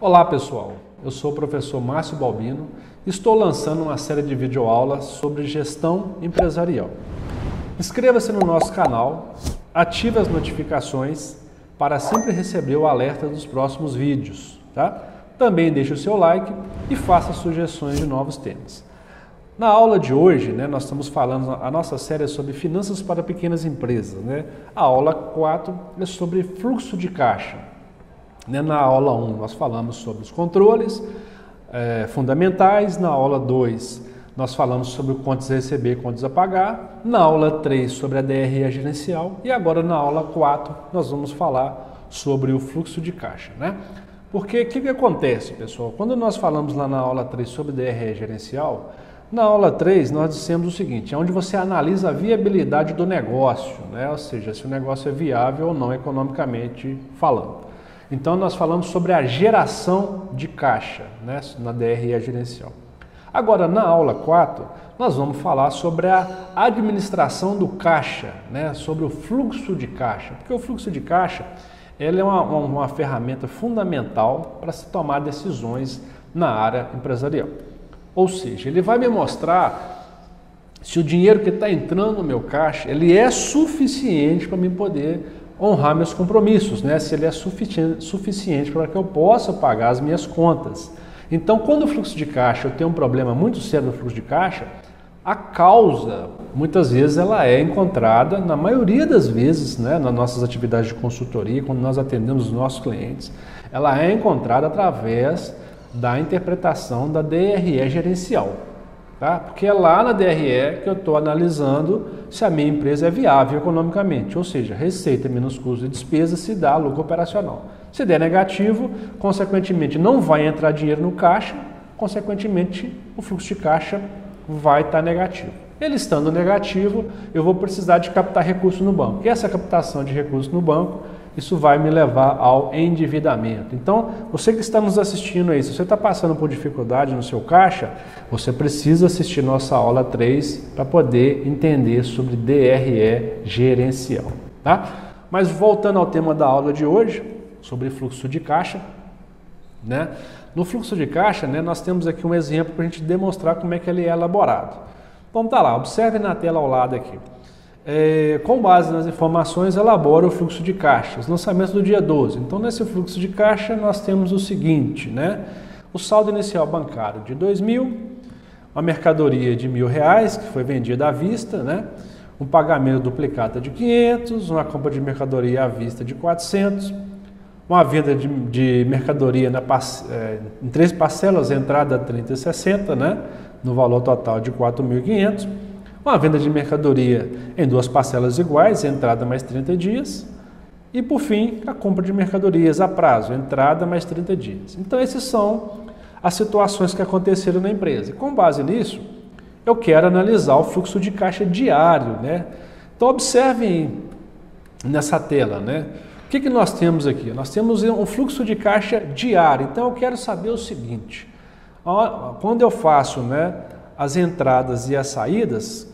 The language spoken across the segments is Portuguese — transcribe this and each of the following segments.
Olá pessoal, eu sou o professor Márcio Balbino e estou lançando uma série de videoaulas sobre gestão empresarial. Inscreva-se no nosso canal, ative as notificações para sempre receber o alerta dos próximos vídeos, tá? Também deixe o seu like e faça sugestões de novos temas. Na aula de hoje, nós estamos falando, a nossa série é sobre finanças para pequenas empresas. A aula 4 é sobre fluxo de caixa. Na aula 1 nós falamos sobre os controles fundamentais, na aula 2 nós falamos sobre contas a receber e contas a pagar, na aula 3 sobre a DRE gerencial e agora na aula 4 nós vamos falar sobre o fluxo de caixa. Porque o que acontece, pessoal? Quando nós falamos lá na aula 3 sobre DRE gerencial, na aula 3 nós dissemos o seguinte, é onde você analisa a viabilidade do negócio, ou seja, se o negócio é viável ou não economicamente falando. Então nós falamos sobre a geração de caixa, na DRE gerencial. Agora na aula 4 nós vamos falar sobre a administração do caixa, sobre o fluxo de caixa, porque o fluxo de caixa ele é uma ferramenta fundamental para se tomar decisões na área empresarial. Ou seja, ele vai me mostrar se o dinheiro que está entrando no meu caixa ele é suficiente para me poder honrar meus compromissos, se ele é suficiente para que eu possa pagar as minhas contas. Então, quando o fluxo de caixa, eu tenho um problema muito sério no fluxo de caixa, a causa, muitas vezes, ela é encontrada, na maioria das vezes, nas nossas atividades de consultoria, quando nós atendemos os nossos clientes, ela é encontrada através da interpretação da DRE gerencial. Porque é lá na DRE que eu estou analisando se a minha empresa é viável economicamente, ou seja, receita menos custo e despesa se dá lucro operacional. Se der negativo, consequentemente não vai entrar dinheiro no caixa, consequentemente o fluxo de caixa vai estar negativo. Ele estando negativo, eu vou precisar de captar recursos no banco. E essa captação de recursos no banco, isso vai me levar ao endividamento. Então, você que está nos assistindo aí, se você está passando por dificuldade no seu caixa, você precisa assistir nossa aula 3 para poder entender sobre DRE gerencial. Mas voltando ao tema da aula de hoje, sobre fluxo de caixa, no fluxo de caixa, nós temos aqui um exemplo para a gente demonstrar como é que ele é elaborado. Vamos lá, observe na tela ao lado aqui. Com base nas informações, elabora o fluxo de caixa, os lançamentos do dia 12. Então, nesse fluxo de caixa, nós temos o seguinte, o saldo inicial bancário de 2.000, uma mercadoria de R$1.000, que foi vendida à vista, um pagamento duplicata de 500, uma compra de mercadoria à vista de 400, uma venda de mercadoria em 3 parcelas, entrada 30 e 60, no valor total de 4.500, uma venda de mercadoria em 2 parcelas iguais, entrada mais 30 dias. E, por fim, a compra de mercadorias a prazo, entrada mais 30 dias. Então, essas são as situações que aconteceram na empresa. E, com base nisso, eu quero analisar o fluxo de caixa diário. Então, observem nessa tela. O que nós temos aqui? Nós temos um fluxo de caixa diário. Então, eu quero saber o seguinte. Quando eu faço as entradas e as saídas,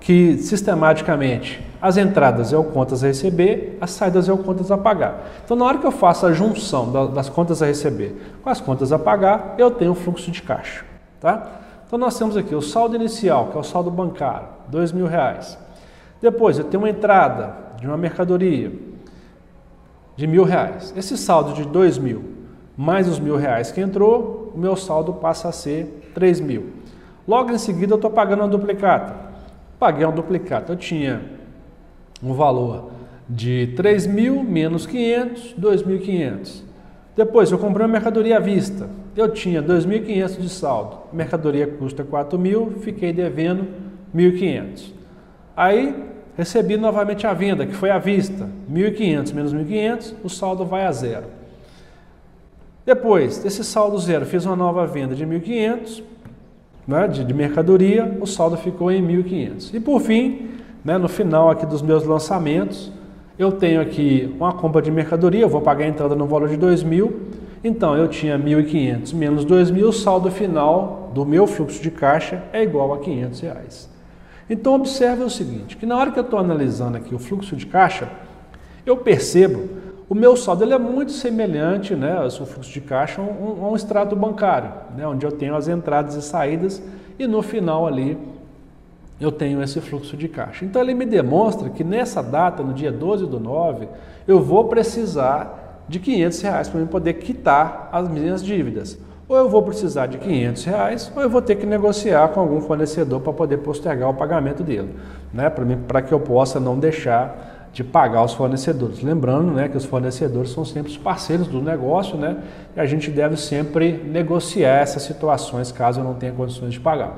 que sistematicamente as entradas é o contas a receber, as saídas é o contas a pagar. Então, na hora que eu faço a junção das contas a receber com as contas a pagar, eu tenho um fluxo de caixa. Então, nós temos aqui o saldo inicial, que é o saldo bancário, R$2.000. Depois, eu tenho uma entrada de uma mercadoria de R$1.000. Esse saldo de 2.000 mais os R$1.000 que entrou, o meu saldo passa a ser 3.000. Logo em seguida, eu estou pagando uma duplicata. Paguei uma duplicata, eu tinha um valor de 3.000 menos 500, 2.500. Depois eu comprei uma mercadoria à vista, eu tinha 2.500 de saldo, a mercadoria custa 4.000, fiquei devendo 1.500. Aí recebi novamente a venda, que foi à vista, 1.500 menos 1.500, o saldo vai a zero. Depois desse saldo zero, fiz uma nova venda de 1.500, de mercadoria, o saldo ficou em 1.500. E por fim, no final aqui dos meus lançamentos, eu tenho aqui uma compra de mercadoria, eu vou pagar a entrada no valor de 2.000, então eu tinha 1.500 menos 2.000, o saldo final do meu fluxo de caixa é igual a R$500. Então observe o seguinte, que na hora que eu estou analisando aqui o fluxo de caixa, eu percebo o meu saldo ele é muito semelhante, né, o fluxo de caixa, a um extrato bancário, né, onde eu tenho as entradas e saídas e no final ali eu tenho esse fluxo de caixa. Então ele me demonstra que nessa data, no dia 12/9, eu vou precisar de R$500 para eu poder quitar as minhas dívidas. Ou eu vou precisar de R$500 ou eu vou ter que negociar com algum fornecedor para poder postergar o pagamento dele, né, para que eu possa não deixar de pagar os fornecedores. Lembrando, né, que os fornecedores são sempre os parceiros do negócio, né, e a gente deve sempre negociar essas situações caso eu não tenha condições de pagar.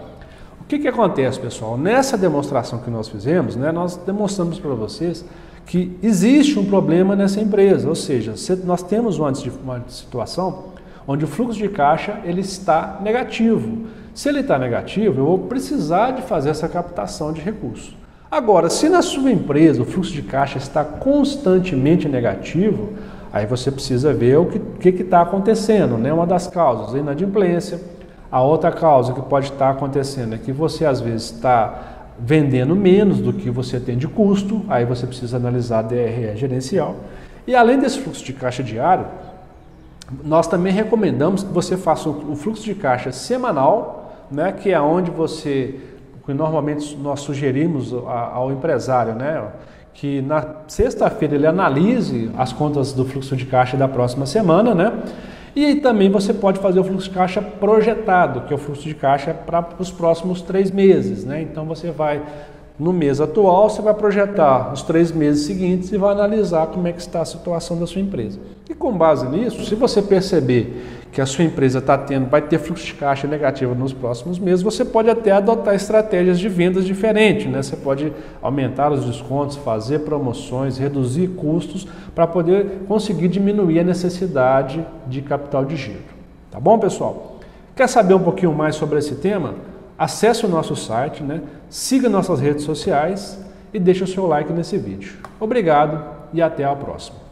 O que acontece, pessoal? Nessa demonstração que nós fizemos, né, nós demonstramos para vocês que existe um problema nessa empresa, ou seja, nós temos uma situação onde o fluxo de caixa ele está negativo. Se ele está negativo, eu vou precisar de fazer essa captação de recursos. Agora, se na sua empresa o fluxo de caixa está constantemente negativo, aí você precisa ver o que está acontecendo, né? Uma das causas, a inadimplência. A outra causa que pode estar acontecendo é que você às vezes está vendendo menos do que você tem de custo, aí você precisa analisar a DRE gerencial. E além desse fluxo de caixa diário, nós também recomendamos que você faça o fluxo de caixa semanal, né? Que é onde que normalmente nós sugerimos ao empresário, né, que na sexta-feira ele analise as contas do fluxo de caixa da próxima semana, né, e também você pode fazer o fluxo de caixa projetado, que é o fluxo de caixa para os próximos 3 meses, né, então você vai, no mês atual, você vai projetar os 3 meses seguintes e vai analisar como é que está a situação da sua empresa. E com base nisso, se você perceber que a sua empresa vai ter fluxo de caixa negativo nos próximos meses, você pode até adotar estratégias de vendas diferentes, né? Você pode aumentar os descontos, fazer promoções, reduzir custos para poder conseguir diminuir a necessidade de capital de giro. Tá bom, pessoal? Quer saber um pouquinho mais sobre esse tema? Acesse o nosso site, né? Siga nossas redes sociais e deixe o seu like nesse vídeo. Obrigado e até a próxima.